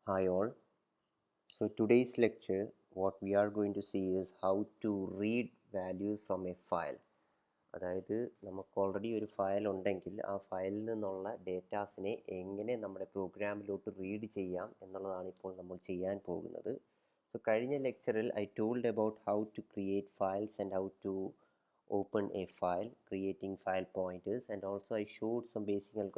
Hi all. So today's lecture, what we are going to see is how to read values from a file. അതായത് നമുക്ക് already ഒരു file ഉണ്ടെങ്കിൽ ആ ഫയലിൽ നിന്നുള്ള ഡേറ്റാസിനെ എങ്ങനെ നമ്മുടെ പ്രോഗ്രാമിലോട്ട് റീഡ് ചെയ്യാം എന്നുള്ളതാണ് ഇപ്പോൾ നമ്മൾ ചെയ്യാൻ പോകുന്നത്. സോ കഴിഞ്ഞ ലെക്ചറിൽ I told about how to create files and how to open a file, creating file pointers, and also I showed some basic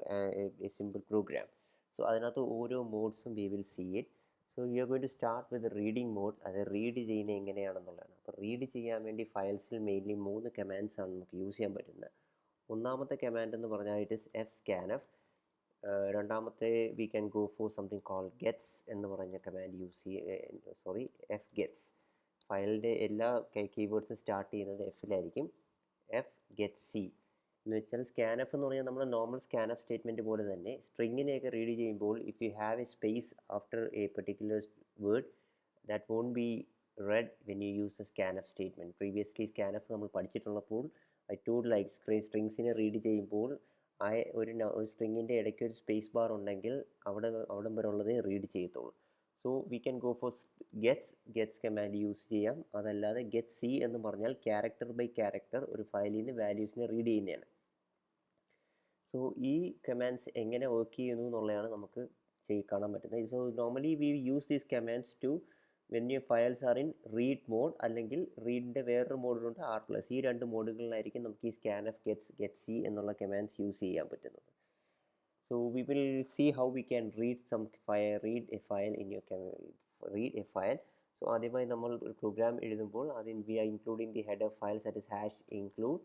a simple program. So അതിനകത്ത് ഓരോ മോഡ്സും we will see it. So we are going to start with the reading mode. അത് read ചെയ്യുന്നത് എങ്ങനെയാണെന്നുള്ളതാണ്. അപ്പോൾ read ചെയ്യാൻ വേണ്ടി ഫയൽസിൽ mainly 3 commands ആണ് നമുക്ക് use ചെയ്യാൻ പറ്റുന്നത്. ഒന്നാമത്തെ കമാൻഡ് എന്ന് പറഞ്ഞാൽ ഇറ്റ് ഇസ് fscanf. രണ്ടാമത്തെ we can go for something called gets എന്ന് പറഞ്ഞ കമാൻഡ് യൂസ് fgets. ഫയലിൻ്റെ എല്ലാ കീവേഡ്സും സ്റ്റാർട്ട് ചെയ്യുന്നത് എഫിലായിരിക്കും. fgetc എന്ന് വെച്ചാൽ സ്കാനഫ് എന്ന് പറഞ്ഞാൽ നമ്മുടെ നോർമൽ സ്കാനഫ് സ്റ്റേറ്റ്മെൻറ്റ് പോലെ തന്നെ സ്ട്രിങ്ങിനെയൊക്കെ റീഡ് ചെയ്യുമ്പോൾ if you have A space after A particular word that won't be red when you use A സ്കാനഫ് statement. Previously സ്കാനഫ് നമ്മൾ പഠിച്ചിട്ടുള്ളപ്പോൾ ഐ ടോൾഡ് ലൈക്ക് സ്ട്രിങ്സിനെ റീഡ് ചെയ്യുമ്പോൾ ഒരു സ്ട്രിങ്ങിൻ്റെ ഇടയ്ക്ക് ഒരു സ്പേസ് ബാർ ഉണ്ടെങ്കിൽ അവിടം വരെ ഉള്ളതേ റീഡ് ചെയ്യത്തുള്ളൂ. So we can go for gets command use ചെയ്യാം. അതല്ലാതെ ഗെറ്റ് സി എന്ന് പറഞ്ഞാൽ ക്യാരക്ടർ ബൈ ക്യാരക്ടർ ഒരു ഫയലിൽ നിന്ന് വാല്യൂസിനെ റീഡ് ചെയ്യുന്നതാണ്. സോ ഈ കമാൻഡ്സ് എങ്ങനെ വർക്ക് ചെയ്യുന്നു എന്നുള്ളതാണ് നമുക്ക് കാണാൻ പറ്റുന്നത്. So normally we use these commands to when you files are in read mode, അല്ലെങ്കിൽ റീഡിൻ്റെ വേറൊരു മോഡുണ്ട് R+. ഈ രണ്ട് മോഡുകളിലായിരിക്കും നമുക്ക് ഈ സ്കാനഫ് ഗെറ്റ് സി എന്നുള്ള കമാൻഡ്സ് യൂസ് ചെയ്യാൻ പറ്റുന്നത്. So we will see how we can read a file in your read a file. So ആദ്യമായി നമ്മൾ ഒരു പ്രോഗ്രാം എഴുതുമ്പോൾ അതിന് we are including the header files, that is #include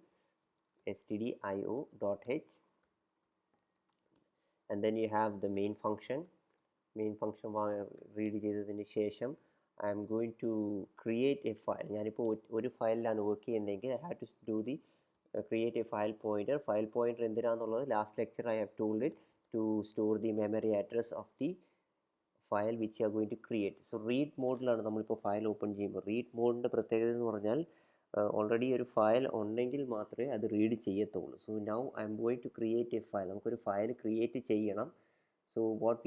stdio.h, and then you have the main function read ചെയ്തതിന് ശേഷം I am going to create a file. ഞാനിപ്പോൾ ഒരു ഫയലിലാണ് work ചെയ്യുന്നതെങ്കിൽ I have to do the create a file pointer എന്തിനാണെന്നുള്ളത് last lecture I have told it to store the memory address of the file which you are going to create. So read മോഡിലാണ് നമ്മളിപ്പോൾ file open ചെയ്യുമ്പോൾ. Read മോഡിൻ്റെ പ്രത്യേകത എന്ന് പറഞ്ഞാൽ already ഒരു file ഉണ്ടെങ്കിൽ മാത്രമേ അത് റീഡ് ചെയ്യത്തുള്ളൂ. So now I am going to create A file. നമുക്കൊരു ഫയൽ ക്രിയേറ്റ് ചെയ്യണം. So what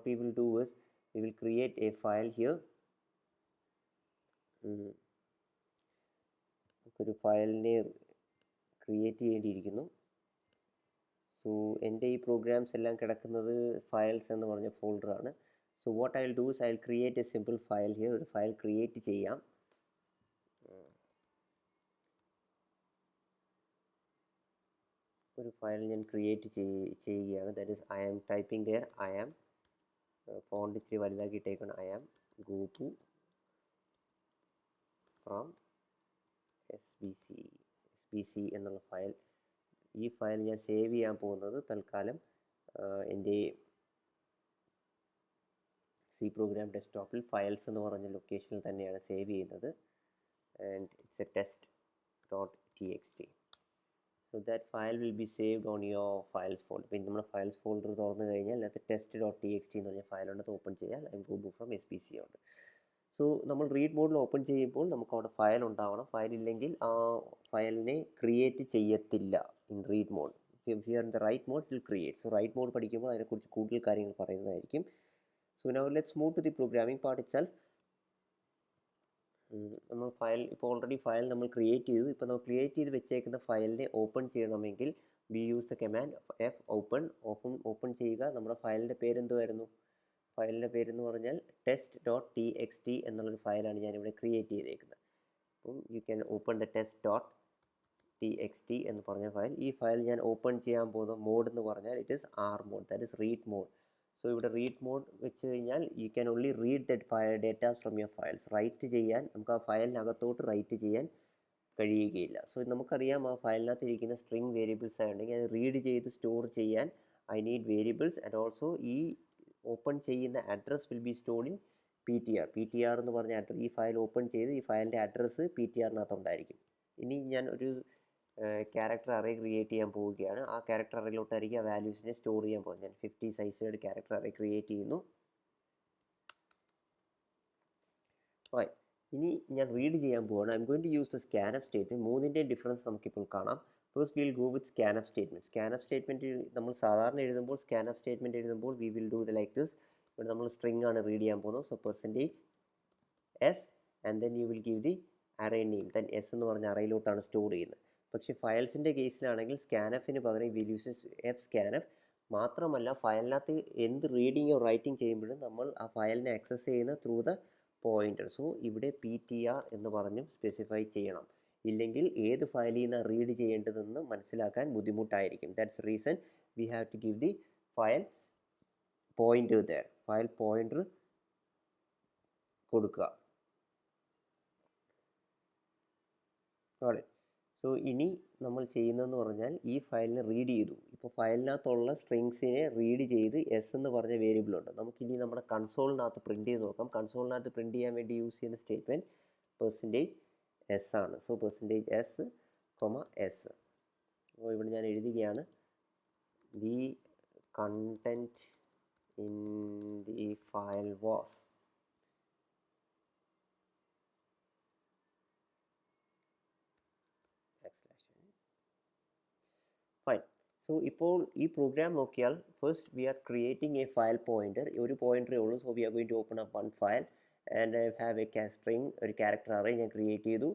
we will do is we will create a file here. നമുക്കൊരു ഫയലിനെ ക്രിയേറ്റ് ചെയ്യേണ്ടിയിരിക്കുന്നു. സോ എൻ്റെ ഈ പ്രോഗ്രാംസ് എല്ലാം കിടക്കുന്നത് ഫയൽസ് എന്ന് പറഞ്ഞ ഫോൾഡറാണ്. So what I will do is I will create a simple file here. ഒരു ഫയൽ ക്രിയേറ്റ് ചെയ്യാം. ഒരു ഫയൽ ഞാൻ ക്രിയേറ്റ് ചെയ്യുകയാണ്. That is I am typing there I am, font ഇച്ചിരി വലുതാക്കിയിട്ടേക്കാണ്, ഐ ആം ഗോപു ഫ്രം SBC എന്നുള്ള ഫയൽ. ഈ ഫയൽ ഞാൻ സേവ് ചെയ്യാൻ പോകുന്നത് തൽക്കാലം എൻ്റെ സി പ്രോഗ്രാം ഡെസ്ക്ടോപ്പിൽ ഫയൽസ് എന്ന് പറഞ്ഞ ലൊക്കേഷനിൽ തന്നെയാണ് സേവ് ചെയ്യുന്നത്. And it's A test.txt. So that file will be saved on your files folder. പിന്നെ നമ്മുടെ ഫയൽസ് ഫോൾഡർ തുറന്നു കഴിഞ്ഞാൽ അതിനകത്ത് test.txt എന്ന് പറഞ്ഞ ഫയലുണ്ട്, ഓപ്പൺ ചെയ്യാൻ ഐ ഗോപു ഫ്രം SBC ഉണ്ട്. സോ നമ്മൾ റീഡ് മോഡിൽ ഓപ്പൺ ചെയ്യുമ്പോൾ നമുക്ക് അവിടെ ഫയൽ ഉണ്ടാവണം. ഫയലില്ലെങ്കിൽ ആ ഫയലിനെ ക്രിയേറ്റ് ചെയ്യത്തില്ല in read mode. If you are in the right mode it will create. So right mode പഠിക്കുമ്പോൾ അതിനെക്കുറിച്ച് കൂടുതൽ കാര്യങ്ങൾ പറയുന്നതായിരിക്കും. So now let's move to the programming part itself. നമ്മൾ ഫയൽ ഇപ്പോൾ ഓൾറെഡി ഫയൽ നമ്മൾ ക്രിയേറ്റ് ചെയ്തു. ഇപ്പോൾ നമ്മൾ ക്രിയേറ്റ് ചെയ്ത് വെച്ചേക്കുന്ന ഫയലിനെ ഓപ്പൺ ചെയ്യണമെങ്കിൽ we use the command open ചെയ്യുക. നമ്മുടെ ഫയലിൻ്റെ പേരെന്തുമായിരുന്നു? ഫയലിൻ്റെ പേരെന്ന് പറഞ്ഞാൽ test.txt എന്നുള്ളൊരു ഫയലാണ് ഞാനിവിടെ ക്രിയേറ്റ് ചെയ്തേക്കുന്നത്. അപ്പം you can open the test.txt എന്ന് പറഞ്ഞ ഫയൽ. ഈ ഫയൽ ഞാൻ ഓപ്പൺ ചെയ്യാൻ പോകുന്ന മോഡ് എന്ന് പറഞ്ഞാൽ it is R mode, that is read mode. So ഇവിടെ റീഡ് മോഡ് വെച്ച് കഴിഞ്ഞാൽ you can only read that datas from your files. Right ചെയ്യാൻ നമുക്ക് ആ ഫയലിനകത്തോട്ട് റൈറ്റ് ചെയ്യാൻ കഴിയുകയില്ല. സോ നമുക്കറിയാം ആ ഫയലിനകത്ത് ഇരിക്കുന്ന സ്ട്രിങ് വേരിയബിൾസ് ആയിട്ടുണ്ടെങ്കിൽ അത് റീഡ് ചെയ്ത് സ്റ്റോർ ചെയ്യാൻ I need variables. And also ഈ ഓപ്പൺ ചെയ്യുന്ന address will be stored in PTR എന്ന് പറഞ്ഞ അഡ്രസ്. ഈ ഫയൽ ഓപ്പൺ ചെയ്ത് ഈ ഫയലിൻ്റെ അഡ്രസ്സ് PTRനകത്തുണ്ടായിരിക്കും. ഇനി ഞാൻ ഒരു ക്യാരക്ടർ അറേ ക്രിയേറ്റ് ചെയ്യാൻ പോവുകയാണ്. ആ ക്യാരക്ടർ അറേയിലോട്ടായിരിക്കും ആ വാല്യൂസിനെ സ്റ്റോർ ചെയ്യാൻ പോകുന്നത്. ഞാൻ 50 സൈസിൽ ഒരു ക്യാരക്ടർ അറേ ക്രിയേറ്റ് ചെയ്യുന്നു. ഇനി ഞാൻ റീഡ് ചെയ്യാൻ പോവുകയാണ്. I am going to use the scanf statement. മൂന്നിൻ്റെയും ഡിഫറൻസ് നമുക്കിപ്പോൾ കാണാം. First will go with scanf statement. Scanf statement നമ്മൾ സാധാരണ എഴുതുമ്പോൾ we will do the like this. ഇവിടെ നമ്മൾ സ്ട്രിങ് ആണ് റീഡ് ചെയ്യാൻ പോകുന്നത്. So percentage s and then you will give the array name. Then s എന്ന് പറഞ്ഞ അറയിലോട്ടാണ് സ്റ്റോർ ചെയ്യുന്നത്. പക്ഷേ ഫയൽസിൻ്റെ കേസിലാണെങ്കിൽ സ്കാനഫിന് പകരം വിൽ യൂസ് എഫ് സ്കാനഫ്. മാത്രമല്ല ഫയലിനകത്ത് എന്ത് റീഡിങ്ങോ റൈറ്റിംഗ് ചെയ്യുമ്പോഴും നമ്മൾ ആ ഫയലിനെ ആക്സസ് ചെയ്യുന്ന ത്രൂ ദ പോയിൻ്റർ. സോ ഇവിടെ PTR എന്ന് പറഞ്ഞും സ്പെസിഫൈ ചെയ്യണം. ഇല്ലെങ്കിൽ ഏത് ഫയലിൽ നിന്ന് റീഡ് ചെയ്യേണ്ടതെന്ന് മനസ്സിലാക്കാൻ ബുദ്ധിമുട്ടായിരിക്കും. That's reason V have to give the file pointer there. File pointer കൊടുക്കുക. സോ ഇനി നമ്മൾ ചെയ്യുന്നതെന്ന് പറഞ്ഞാൽ ഈ ഫയലിനെ റീഡ് ചെയ്തു. ഇപ്പോൾ ഫയലിനകത്തുള്ള സ്ട്രിങ്സിനെ റീഡ് ചെയ്ത് എസ് എന്ന് പറഞ്ഞ വേരിയബിളുണ്ട്. നമുക്കിനി നമ്മുടെ കൺസോളിനകത്ത് പ്രിൻറ്റ് ചെയ്ത് നോക്കാം. കൺസോളിനകത്ത് പ്രിൻറ്റ് ചെയ്യാൻ വേണ്ടി യൂസ് ചെയ്യുന്ന സ്റ്റേറ്റ്മെൻറ്റ് പെർസെൻറ്റേജ് എസ് ആണ്. So percentage S S. അപ്പോൾ ഇവിടെ ഞാൻ എഴുതുകയാണ് the content in the file was fine. So ഇപ്പോൾ ഈ പ്രോഗ്രാം നോക്കിയാൽ first we are creating A file pointer. ഒരു പോയിൻ്ററേ ഉള്ളൂ. So we are going to open up one file and I have A string, ഒരു ക്യാരക്ടർ അറേ ഞാൻ create ചെയ്തു.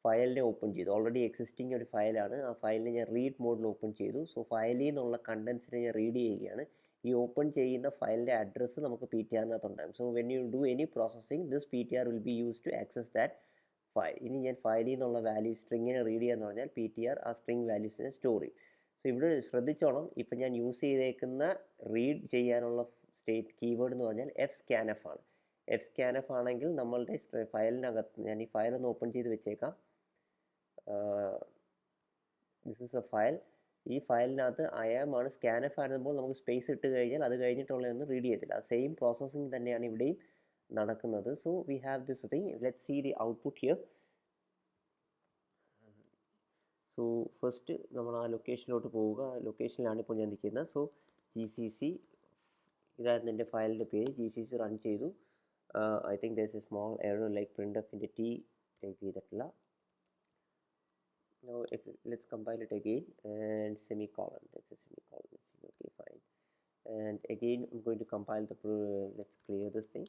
ഫയലിനെ open ചെയ്തു. ഓൾറെഡി എക്സിസ്റ്റിംഗ് ഒരു ഫയലാണ്. ആ ഫയലിനെ ഞാൻ റീഡ് മോഡിൽ ഓപ്പൺ ചെയ്തു. സോ ഫയലിൽ നിന്നുള്ള കണ്ടൻസിനെ ഞാൻ റീഡ് ചെയ്യുകയാണ്. ഈ ഓപ്പൺ ചെയ്യുന്ന ഫയലിൻ്റെ അഡ്രസ്സ് നമുക്ക് PTRനകത്ത് ഉണ്ടാകും. So when you do any processing this PTR will be use to access that file. ഇനി ഞാൻ ഫയലിൽ നിന്നുള്ള വാല്യൂ സ്ട്രിങ്ങിനെ റീഡ് ചെയ്യാന്ന് പറഞ്ഞാൽ PTR ആ സ്ട്രിങ് വാല്യൂസിനെ സ്റ്റോർ ചെയ്യും. സോ ഇവിടെ ശ്രദ്ധിച്ചോണം, ഇപ്പം ഞാൻ യൂസ് ചെയ്തേക്കുന്ന റീഡ് ചെയ്യാനുള്ള സ്റ്റേറ്റ് കീവേഡ് എന്ന് പറഞ്ഞാൽ എഫ് സ്കാനഫ് ആണ്. എഫ് സ്കാനഫ് ആണെങ്കിൽ നമ്മളുടെ ഫയലിനകത്ത് ഞാൻ ഈ ഫയലൊന്ന് ഓപ്പൺ ചെയ്ത് വെച്ചേക്കാം. This is A file. ഈ ഫയലിനകത്ത് ആണ് സ്കാനഫ് ആയിരുന്നപ്പോൾ നമുക്ക് സ്പേസ് ഇട്ട് കഴിഞ്ഞാൽ അത് കഴിഞ്ഞിട്ടുള്ളതൊന്നും റീഡ് ചെയ്യത്തില്ല. ആ സെയിം പ്രോസസ്സിങ് തന്നെയാണ് ഇവിടെയും നടക്കുന്നത്. So we have this thing. Let's see the output here. So first നമ്മൾ ആ ലൊക്കേഷനിലോട്ട് പോവുക. ലൊക്കേഷനിലാണ് ഇപ്പോൾ ഞാൻ നിൽക്കുന്നത്. സോ GCC ഇതായിരുന്നു എൻ്റെ ഫയലിൻ്റെ പേര്. GCC റൺ ചെയ്തു. I think there is a small error like printf-ൻ്റെ T ടൈപ്പ് ചെയ്തിട്ടില്ല. Now let's compile it again and semicolon. That's a semicolon. Okay, fine. And again I'm going to compile the let's clear this thing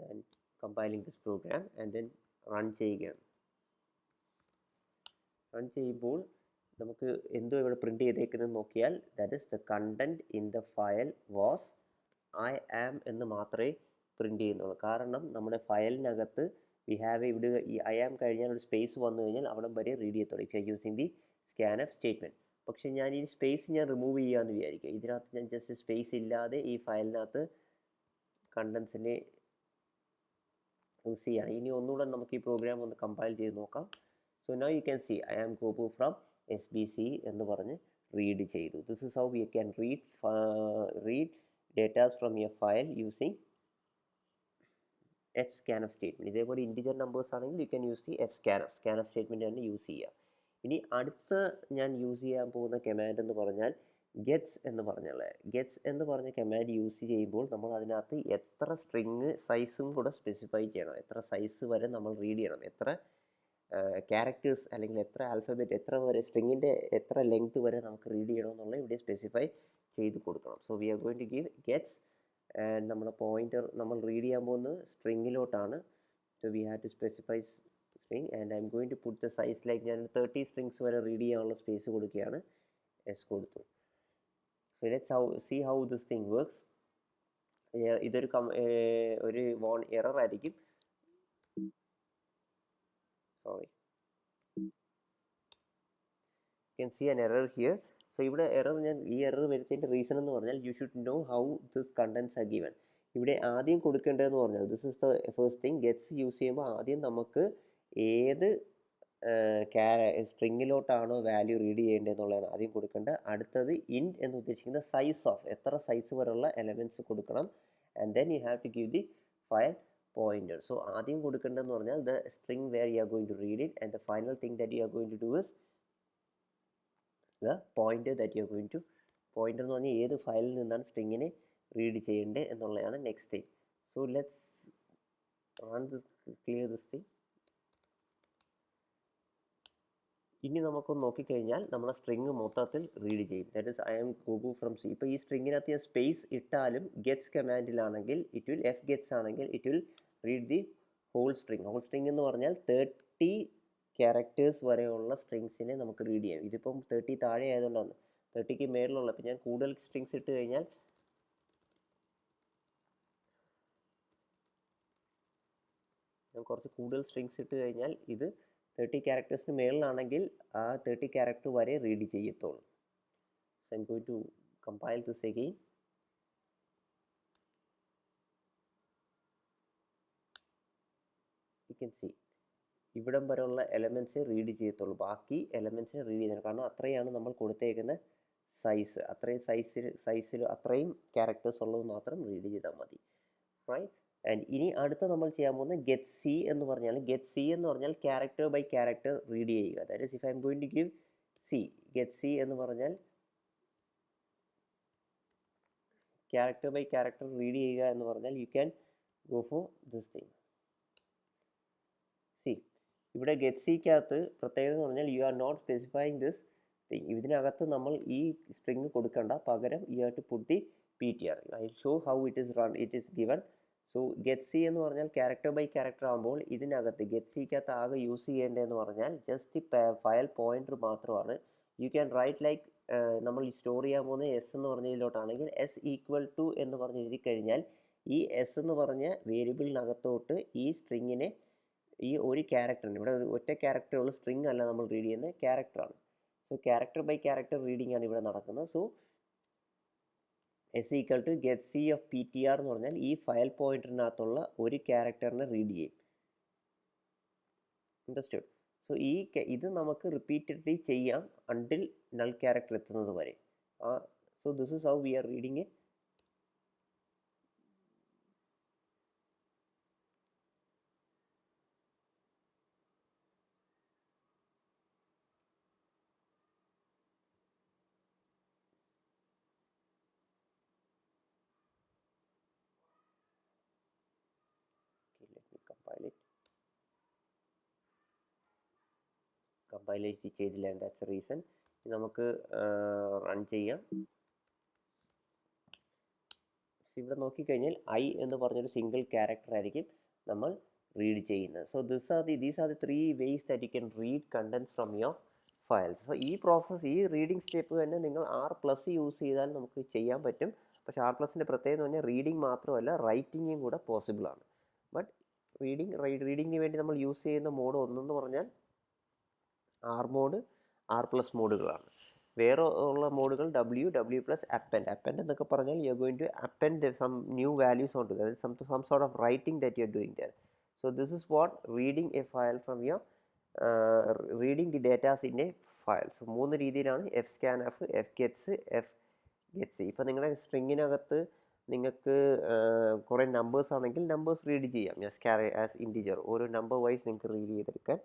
and compiling this program and then run ചെയ്യുകയാണ്. Run ചെയ്യുമ്പോൾ നമുക്ക് എന്തോ ഇവിടെ print ചെയ്തേക്കുന്നത് നോക്കിയാൽ that is the content in the file was I am എന്ന് മാത്രമേ print ചെയ്യുന്നുള്ളൂ. കാരണം നമ്മുടെ ഫയലിനകത്ത് വി ഹാവ് ഇവിടെ ഈ ഐ ആം കഴിഞ്ഞാൽ ഒരു സ്പേസ് വന്നു കഴിഞ്ഞാൽ അവിടെ വരെ റീഡ് ചെയ്യത്തുള്ളൂ if you are using the സ്കാനഫ് statement. പക്ഷേ ഞാൻ ഈ സ്പേസ് ഞാൻ റിമൂവ് ചെയ്യാമെന്ന് വിചാരിക്കുക. ഇതിനകത്ത് ഞാൻ ജസ്റ്റ് സ്പേസ് ഇല്ലാതെ ഈ ഫയലിനകത്ത് കണ്ടൻസിനെ യൂസ് ചെയ്യുകയാണ്. ഇനി ഒന്നുകൂടെ നമുക്ക് ഈ പ്രോഗ്രാം ഒന്ന് കമ്പൈൽ ചെയ്ത് നോക്കാം. So now you can see I am Gopu from SBC എന്ന് പറഞ്ഞ് റീഡ് ചെയ്തു. This is how we can read data from a file using fscanf statement. ഇതേപോലെ ഇൻറ്റിജർ നമ്പേഴ്സ് ആണെങ്കിൽ you can use the scanf statement തന്നെ use ചെയ്യുക. ഇനി അടുത്ത ഞാൻ യൂസ് ചെയ്യാൻ പോകുന്ന കമാൻഡ് എന്ന് പറഞ്ഞാൽ ഗെറ്റ്സ് എന്ന് പറഞ്ഞ കമാൻഡ് യൂസ് ചെയ്യുമ്പോൾ നമ്മൾ അതിനകത്ത് എത്ര സ്ട്രിങ് സൈസും കൂടെ സ്പെസിഫൈ ചെയ്യണം. എത്ര സൈസ് വരെ നമ്മൾ റീഡ് ചെയ്യണം, എത്ര ക്യാരക്ടേഴ്സ് അല്ലെങ്കിൽ എത്ര ആൽഫബറ്റ്, എത്ര വരെ സ്ട്രിങ്ങിൻ്റെ എത്ര ലെങ്ത് വരെ നമുക്ക് റീഡ് ചെയ്യണമെന്നുള്ള ഇവിടെ സ്പെസിഫൈ ചെയ്ത് കൊടുക്കണം. So we are going to give gets and നമ്മുടെ പോയിൻ്റർ നമ്മൾ റീഡ് ചെയ്യാൻ പോകുന്നത് സ്ട്രിങ്ങിലോട്ടാണ്. So we have to specify string and I am going to put the size like ഞാൻ 30 സ്ട്രിങ്സ് വരെ റീഡ് ചെയ്യാനുള്ള സ്പേസ് കൊടുക്കുകയാണ്. എസ് കൊടുത്തു. So let's see how this thing works. ഇതൊരു എറർ ആയിരിക്കും. Sorry, you can see an error here. So ഇവിടെ ഈ error വരുത്തിൻ്റെ reason എന്ന് പറഞ്ഞാൽ you should know how this contents R given. ഇവിടെ ആദ്യം കൊടുക്കേണ്ടതെന്ന് പറഞ്ഞാൽ this is the first thing. Gets use ചെയ്യുമ്പോൾ ആദ്യം നമുക്ക് ഏത് സ്ട്രിങ്ങിലോട്ടാണോ വാല്യൂ റീഡ് ചെയ്യേണ്ടതെന്നുള്ളതാണ് ആദ്യം കൊടുക്കേണ്ടത്. അടുത്തത് ഇൻറ്റ് എന്ന് ഉദ്ദേശിക്കുന്നത് സൈസ് ഓഫ് എത്ര സൈസ് വരെയുള്ള എലമെൻറ്റ്സ് കൊടുക്കണം. And then you have to give the file pointer. So ആദ്യം കൊടുക്കേണ്ടതെന്ന് പറഞ്ഞാൽ the string where you are going to read it, and the final thing that you are going to do is the pointer that you are going to pointer എന്ന് പറഞ്ഞാൽ ഏത് ഫയലിൽ നിന്നാണ് സ്ട്രിങ്ങിനെ റീഡ് ചെയ്യേണ്ടത് എന്നുള്ളതാണ് next thing. So let's run this, clear this thing. ഇനി നമുക്കൊന്ന് നോക്കിക്കഴിഞ്ഞാൽ നമ്മുടെ സ്ട്രിങ് മൊത്തത്തിൽ റീഡ് ചെയ്യും. ദാറ്റ് ഇസ് ഐ എം ഗോഗു ഫ്രം സി. ഇപ്പോൾ ഈ സ്ട്രിങ്ങിനകത്ത് ഞാൻ സ്പേസ് ഇട്ടാലും ഗെറ്റ്സ് കമാൻഡിലാണെങ്കിൽ ഇറ്റ് വിൽ എഫ് ഗെറ്റ്സ് ആണെങ്കിൽ it will read the whole string. Whole string എന്ന് പറഞ്ഞാൽ 30 ക്യാരക്ടേഴ്സ് വരെയുള്ള സ്ട്രിങ്സിനെ നമുക്ക് റീഡ് ചെയ്യാം. ഇതിപ്പം 30 താഴെ ആയതുകൊണ്ടാണ്, 30ക്ക് മേളിലുള്ള. ഇപ്പം ഞാൻ കൂടുതൽ സ്ട്രിങ്സ് ഇട്ട് കഴിഞ്ഞാൽ കുറച്ച് കൂടുതൽ സ്ട്രിങ്സ് ഇട്ട് കഴിഞ്ഞാൽ ഇത് 30 ക്യാരക്ടേഴ്സിന് മേളിലാണെങ്കിൽ ആ 30 ക്യാരക്ടർ വരെ റീഡ് ചെയ്യത്തുള്ളൂ. So I am going to compile this again. You can see ഇവിടം വരെയുള്ള എലമെൻറ്റ്സേ റീഡ് ചെയ്യത്തുള്ളൂ, ബാക്കി എലമെൻറ്റ്സിനെ റീഡ് ചെയ്യുന്നത്. കാരണം അത്രയാണ് നമ്മൾ കൊടുത്തേക്കുന്ന സൈസ്. അത്രയും സൈസിൽ അത്രയും ക്യാരക്ടേഴ്സ് ഉള്ളത് മാത്രം റീഡ് ചെയ്താൽ മതി. റൈറ്റ്. ആൻഡ് ഇനി അടുത്ത നമ്മൾ ചെയ്യാൻ പോകുന്നത് ഗെറ്റ് സി എന്ന് പറഞ്ഞാൽ, ഗെറ്റ് സി എന്ന് പറഞ്ഞാൽ ക്യാരക്ടർ ബൈ ക്യാരക്ടർ റീഡ് ചെയ്യുക. That is if I am going to give C, get C എന്ന് പറഞ്ഞാൽ ക്യാരക്ടർ ബൈ ക്യാരക്ടർ റീഡ് ചെയ്യുക എന്ന് പറഞ്ഞാൽ you can go for this thing. C ഇവിടെ ഗെറ്റ് സിക്കകത്ത് പ്രത്യേകത എന്ന് പറഞ്ഞാൽ you are not specifying this thing. ഇതിനകത്ത് നമ്മൾ ഈ സ്ട്രിങ് കൊടുക്കണ്ട, പകരം you have to put the PTR. I show how it is run, it is given. So get C എന്ന് പറഞ്ഞാൽ ക്യാരക്ടർ ബൈ ക്യാരക്ടർ ആകുമ്പോൾ ഇതിനകത്ത് ഗെറ്റ് സിക്കകത്ത് ആകെ യൂസ് ചെയ്യേണ്ടതെന്ന് പറഞ്ഞാൽ ജസ്റ്റ് ഫയൽ പോയിന്റർ മാത്രമാണ്. യു ക്യാൻ റൈറ്റ് ലൈക്ക് നമ്മൾ സ്റ്റോർ ചെയ്യാൻ പോകുന്ന എസ് എന്ന് പറഞ്ഞതിലോട്ടാണെങ്കിൽ എസ് ഈക്വൽ ടു എന്ന് പറഞ്ഞ് എഴുതി കഴിഞ്ഞാൽ ഈ എസ് എന്ന് പറഞ്ഞ വേരിയബിളിനകത്തോട്ട് ഈ സ്ട്രിങ്ങിനെ, ഈ ഒരു ക്യാരക്ടറിന്, ഇവിടെ ഒറ്റ ക്യാരക്ടറുള്ള സ്ട്രിങ് അല്ല നമ്മൾ റീഡ് ചെയ്യുന്ന ക്യാരക്ടറാണ്. So character by character reading ആണ് ഇവിടെ നടക്കുന്നത്. So S equal to get C of PTR എന്ന് പറഞ്ഞാൽ ഈ ഫയൽ പോയിന്ററിനകത്തുള്ള ഒരു ക്യാരക്ടറിനെ റീഡ് ചെയ്യും. അണ്ടർസ്റ്റുഡ്? സോ ഇത് നമുക്ക് റിപ്പീറ്റഡ്ലി ചെയ്യാം അണ്ടിൽ നൾ ക്യാരക്ടർ എത്തുന്നത് വരെ. So this is how we are reading it. കമ്പൈലേറ്റ് ചെയ്തില്ല, ദാറ്റ്സ് എ റീസൺ. നമുക്ക് റൺ ചെയ്യാം. ഇവിടെ നോക്കിക്കഴിഞ്ഞാൽ ഐ എന്ന് പറഞ്ഞൊരു സിംഗിൾ ക്യാരക്ടർ ആയിരിക്കും നമ്മൾ റീഡ് ചെയ്യുന്നത്. So these are the 3 ways that you can read contents from your files. So ഈ പ്രോസസ്സ്, ഈ റീഡിങ് സ്റ്റെപ്പ് തന്നെ നിങ്ങൾ R+ യൂസ് ചെയ്താൽ നമുക്ക് ചെയ്യാൻ പറ്റും. പക്ഷേ R+ൻ്റെ പ്രത്യേകത എന്ന് പറഞ്ഞാൽ റീഡിങ് മാത്രമല്ല റൈറ്റിങ്ങും കൂടെ പോസിബിൾ ആണ്. ബട്ട് റീഡിങ്ങിന് വേണ്ടി നമ്മൾ യൂസ് ചെയ്യുന്ന മോഡ് ഒന്നെന്ന് പറഞ്ഞാൽ R മോഡ്, R+ മോഡുകളാണ്. വേറെ ഉള്ള മോഡുകൾ W+, append എന്നൊക്കെ പറഞ്ഞാൽ you are going to append some new values onto that, some sort of writing that you are doing there. So this is what reading a file from your reading the data in a file. So 3 രീതിയിലാണ് fscanf, fgets, fgets. ഇപ്പോൾ നിങ്ങളുടെ സ്ട്രിങ്ങിനകത്ത് നിങ്ങൾക്ക് കുറേ numbers ആണെങ്കിൽ numbers read ചെയ്യാം, as integer. ഓരോ number vice നിങ്ങൾക്ക് read ചെയ്തെടുക്കാൻ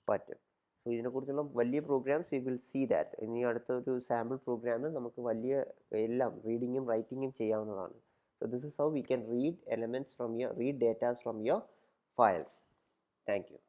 പറ്റും. സോ ഇതിനെക്കുറിച്ചുള്ള വലിയ programmes you will see that. ഇനി അടുത്തൊരു സാമ്പിൾ പ്രോഗ്രാമിൽ നമുക്ക് വലിയ എല്ലാം റീഡിങ്ങും റൈറ്റിങ്ങും ചെയ്യാവുന്നതാണ്. So this is how we can read data from your files. Thank you.